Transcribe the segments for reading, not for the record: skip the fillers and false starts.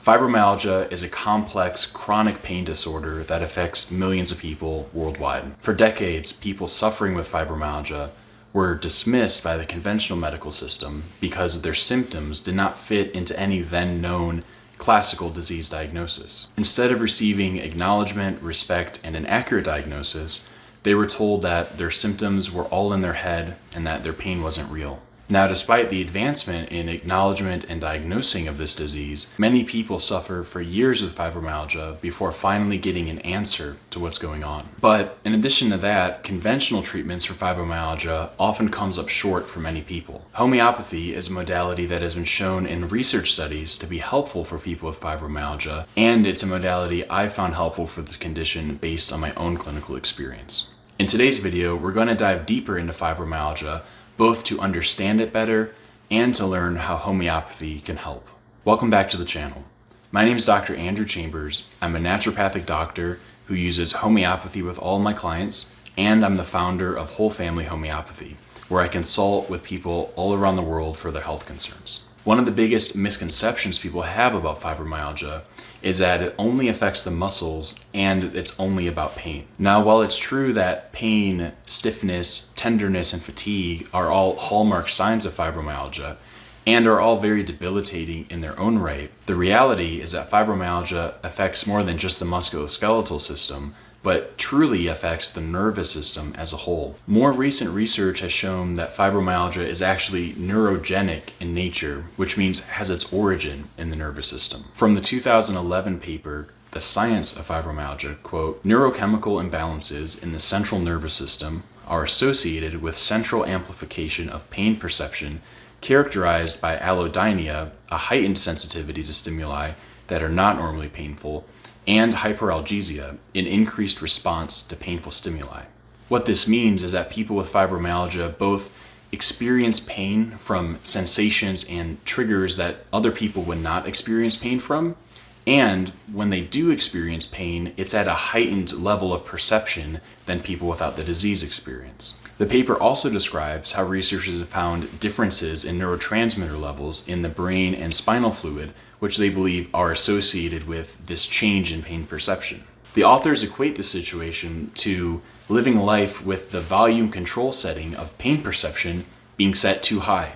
Fibromyalgia is a complex, chronic pain disorder that affects millions of people worldwide. For decades, people suffering with fibromyalgia were dismissed by the conventional medical system because their symptoms did not fit into any then known classical disease diagnosis. Instead of receiving acknowledgement, respect, and an accurate diagnosis, they were told that their symptoms were all in their head and that their pain wasn't real. Now, despite the advancement in acknowledgement and diagnosing of this disease, many people suffer for years with fibromyalgia before finally getting an answer to what's going on. But in addition to that, conventional treatments for fibromyalgia often comes up short for many people. Homeopathy is a modality that has been shown in research studies to be helpful for people with fibromyalgia, and it's a modality I found helpful for this condition based on my own clinical experience. In today's video, we're going to dive deeper into fibromyalgia, both to understand it better and to learn how homeopathy can help. Welcome back to the channel. My name is Dr. Andrew Chambers. I'm a naturopathic doctor who uses homeopathy with all my clients, and I'm the founder of Whole Family Homeopathy, where I consult with people all around the world for their health concerns. One of the biggest misconceptions people have about fibromyalgia is that it only affects the muscles and it's only about pain. Now, while it's true that pain, stiffness, tenderness, and fatigue are all hallmark signs of fibromyalgia and are all very debilitating in their own right, the reality is that fibromyalgia affects more than just the musculoskeletal system, but truly affects the nervous system as a whole. More recent research has shown that fibromyalgia is actually neurogenic in nature, which means has its origin in the nervous system. From the 2011 paper, The Science of Fibromyalgia, quote, "Neurochemical imbalances in the central nervous system are associated with central amplification of pain perception characterized by allodynia, a heightened sensitivity to stimuli that are not normally painful, and hyperalgesia, an increased response to painful stimuli." What this means is that people with fibromyalgia both experience pain from sensations and triggers that other people would not experience pain from, and when they do experience pain, it's at a heightened level of perception than people without the disease experience. The paper also describes how researchers have found differences in neurotransmitter levels in the brain and spinal fluid, which they believe are associated with this change in pain perception. The authors equate the situation to living life with the volume control setting of pain perception being set too high.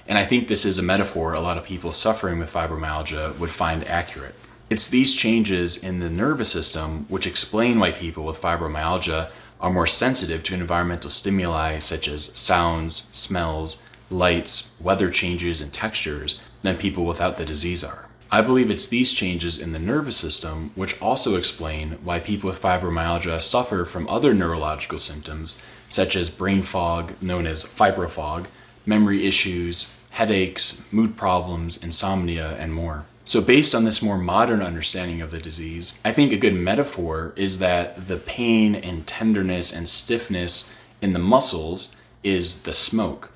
And I think this is a metaphor a lot of people suffering with fibromyalgia would find accurate. It's these changes in the nervous system which explain why people with fibromyalgia are more sensitive to environmental stimuli such as sounds, smells, lights, weather changes, and textures than people without the disease are. I believe it's these changes in the nervous system which also explain why people with fibromyalgia suffer from other neurological symptoms such as brain fog, known as fibrofog, memory issues, headaches, mood problems, insomnia, and more. So based on this more modern understanding of the disease, I think a good metaphor is that the pain and tenderness and stiffness in the muscles is the smoke.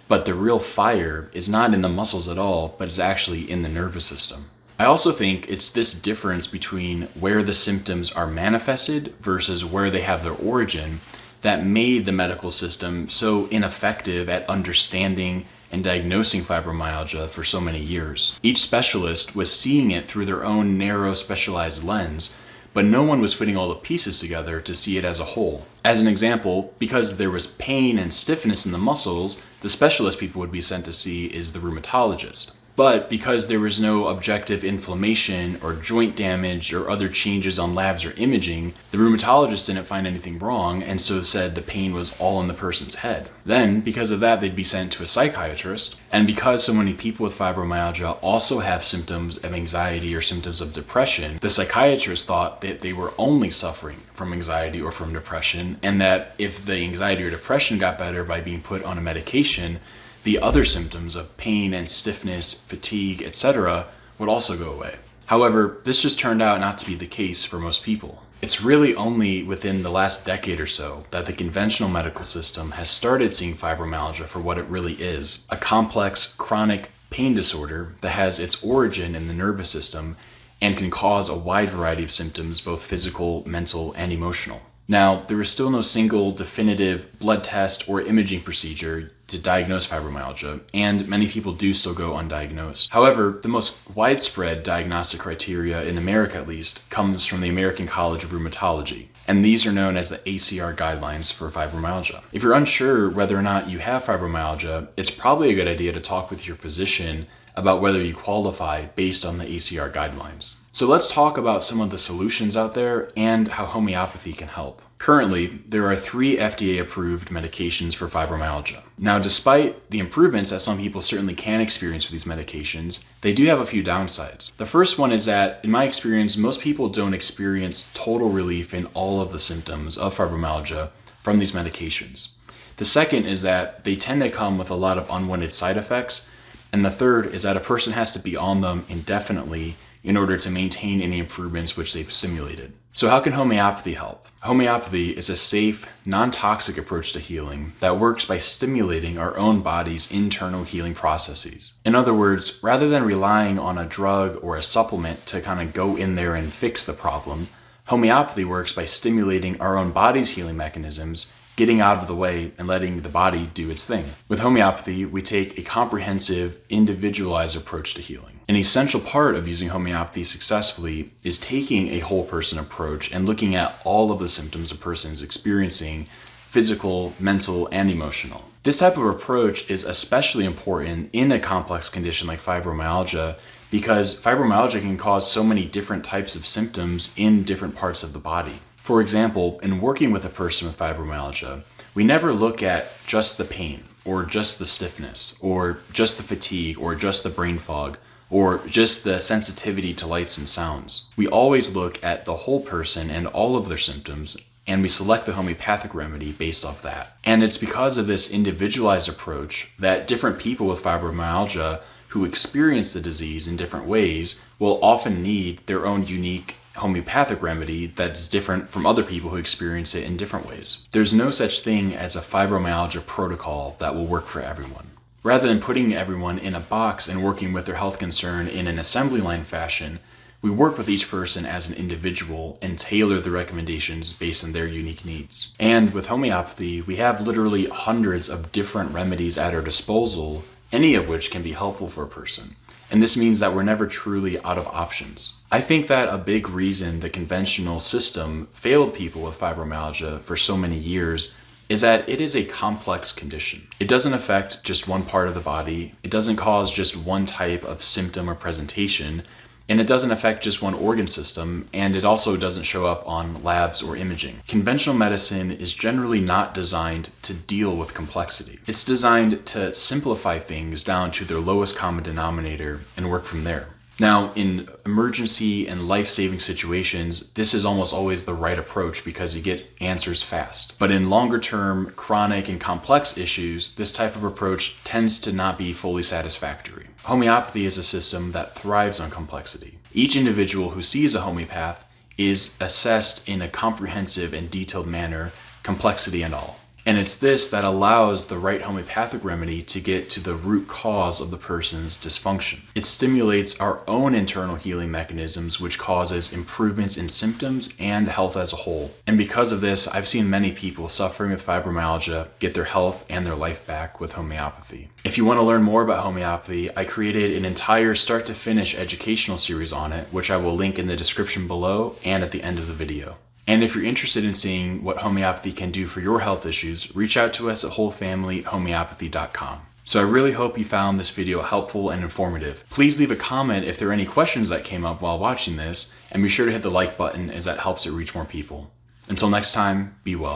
But the real fire is not in the muscles at all, but is actually in the nervous system. I also think it's this difference between where the symptoms are manifested versus where they have their origin that made the medical system so ineffective at understanding and diagnosing fibromyalgia for so many years. Each specialist was seeing it through their own narrow specialized lens, but no one was putting all the pieces together to see it as a whole. As an example, because there was pain and stiffness in the muscles, the specialist people would be sent to see is the rheumatologist. But because there was no objective inflammation or joint damage or other changes on labs or imaging, the rheumatologist didn't find anything wrong and so said the pain was all in the person's head. Then, because of that, they'd be sent to a psychiatrist. And because so many people with fibromyalgia also have symptoms of anxiety or symptoms of depression, the psychiatrist thought that they were only suffering from anxiety or from depression, and that if the anxiety or depression got better by being put on a medication, the other symptoms of pain and stiffness, fatigue, etc. would also go away. However, this just turned out not to be the case for most people. It's really only within the last decade or so that the conventional medical system has started seeing fibromyalgia for what it really is, a complex, chronic pain disorder that has its origin in the nervous system and can cause a wide variety of symptoms, both physical, mental, and emotional. Now, there is still no single definitive blood test or imaging procedure to diagnose fibromyalgia, and many people do still go undiagnosed. However, the most widespread diagnostic criteria, in America at least, comes from the American College of Rheumatology, and these are known as the ACR guidelines for fibromyalgia. If you're unsure whether or not you have fibromyalgia, it's probably a good idea to talk with your physician about whether you qualify based on the ACR guidelines. So let's talk about some of the solutions out there and how homeopathy can help. Currently, there are 3 FDA-approved medications for fibromyalgia. Now, despite the improvements that some people certainly can experience with these medications, they do have a few downsides. The first one is that, in my experience, most people don't experience total relief in all of the symptoms of fibromyalgia from these medications. The second is that they tend to come with a lot of unwanted side effects. And the third is that a person has to be on them indefinitely in order to maintain any improvements which they've simulated. So how can homeopathy help? Homeopathy is a safe, non-toxic approach to healing that works by stimulating our own body's internal healing processes. In other words, rather than relying on a drug or a supplement to kind of go in there and fix the problem, homeopathy works by stimulating our own body's healing mechanisms, getting out of the way and letting the body do its thing. With homeopathy, we take a comprehensive, individualized approach to healing. An essential part of using homeopathy successfully is taking a whole person approach and looking at all of the symptoms a person is experiencing, physical, mental, and emotional. This type of approach is especially important in a complex condition like fibromyalgia because fibromyalgia can cause so many different types of symptoms in different parts of the body. For example, in working with a person with fibromyalgia, we never look at just the pain, or just the stiffness, or just the fatigue, or just the brain fog, or just the sensitivity to lights and sounds. We always look at the whole person and all of their symptoms, and we select the homeopathic remedy based off that. And it's because of this individualized approach that different people with fibromyalgia who experience the disease in different ways will often need their own unique homeopathic remedy that's different from other people who experience it in different ways. There's no such thing as a fibromyalgia protocol that will work for everyone. Rather than putting everyone in a box and working with their health concern in an assembly line fashion, we work with each person as an individual and tailor the recommendations based on their unique needs. And with homeopathy, we have literally hundreds of different remedies at our disposal, any of which can be helpful for a person. And this means that we're never truly out of options. I think that a big reason the conventional system failed people with fibromyalgia for so many years is that it is a complex condition. It doesn't affect just one part of the body, it doesn't cause just one type of symptom or presentation, and it doesn't affect just one organ system, and it also doesn't show up on labs or imaging. Conventional medicine is generally not designed to deal with complexity. It's designed to simplify things down to their lowest common denominator and work from there. Now, in emergency and life-saving situations, this is almost always the right approach because you get answers fast. But in longer-term, chronic, and complex issues, this type of approach tends to not be fully satisfactory. Homeopathy is a system that thrives on complexity. Each individual who sees a homeopath is assessed in a comprehensive and detailed manner, complexity and all. And it's this that allows the right homeopathic remedy to get to the root cause of the person's dysfunction. It stimulates our own internal healing mechanisms, which causes improvements in symptoms and health as a whole. And because of this, I've seen many people suffering with fibromyalgia get their health and their life back with homeopathy. If you want to learn more about homeopathy, I created an entire start to finish educational series on it, which I will link in the description below and at the end of the video. And if you're interested in seeing what homeopathy can do for your health issues, reach out to us at wholefamilyhomeopathy.com. So I really hope you found this video helpful and informative. Please leave a comment if there are any questions that came up while watching this, and be sure to hit the like button as that helps it reach more people. Until next time, be well.